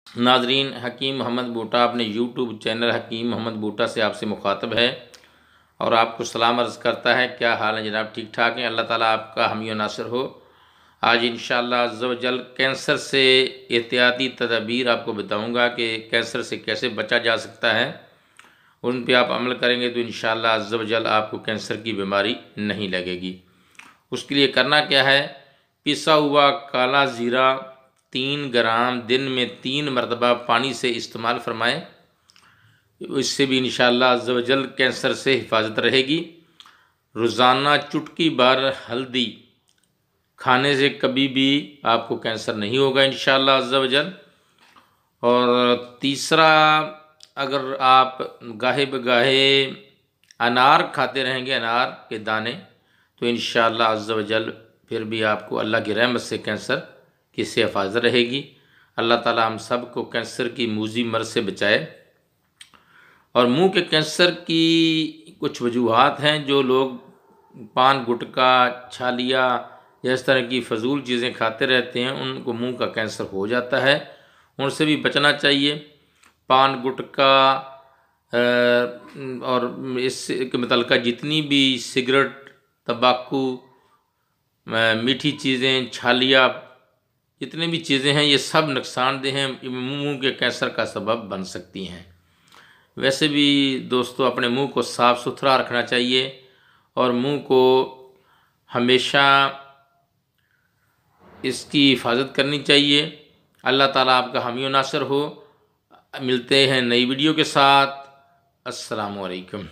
ناظرین، حکیم محمد بوٹا اپنے YouTube channel Hakim Muhammad بوٹا سے آپ سے مخاطب ہے اور آپ کو سلام عرض کرتا ہے۔ کیا حال ہے جناب؟ ٹھیک ٹھاک ہیں؟ اللہ تعالیٰ آپ کا حامی و ناصر ہو۔ آج انشاءاللہ عز و جل کینسر سے احتیاطی تدابیر آپ کو بتاؤں گا کہ کینسر سے کیسے بچا جا سکتا ہے۔ ان پہ آپ عمل کریں گے تو انشاءاللہ عز و جل آپ کو کینسر کی بیماری نہیں لگے گی۔ اس کے لیے کرنا کیا ہے؟ پسا ہوا کالا زیرہ 3 گرام دن میں 3 مرتبہ پانی سے استعمال فرمائیں، اس سے بھی انشاءاللہ عز و جل کینسر سے حفاظت رہے گی۔ روزانہ چٹکی بھر ہلدی کھانے سے کبھی بھی آپ کو کینسر نہیں ہوگا انشاءاللہ عز و جل۔ اور تیسرا، اگر آپ گاہے بگاہے انار کھاتے رہیں گے، انار کے دانے، تو انشاءاللہ عز و جل پھر بھی آپ کو اللہ کی رحمت سے کینسر کی سے حفاظت رہے گی۔ اللہ تعالیٰ ہم سب کو کینسر کی موذی مرض سے بچائے۔ اور منہ کے کینسر کی کچھ وجوہات ہیں۔ جو لوگ پان گٹکا چھالیا یا اس طرح کی فضول چیزیں کھاتے رہتے ہیں ان کو منہ کا کینسر ہو جاتا ہے، ان سے بھی بچنا چاہیے۔ پان گٹکا اور اس کے متعلقہ جتنی بھی سگریٹ، تمباکو، میٹھی چیزیں، چھالیا، جتنی بھی چیزیں ہیں یہ سب نقصان دہ ہیں، منہ کے کینسر کا سبب بن سکتی ہیں۔ ویسے بھی دوستو اپنے منہ کو صاف ستھرا رکھنا چاہیے اور منہ کو ہمیشہ اس کی حفاظت کرنی چاہیے۔ اللہ تعالیٰ آپ کا حامی و ناصر ہو۔ ملتے ہیں نئی ویڈیو کے ساتھ۔ السلام علیکم۔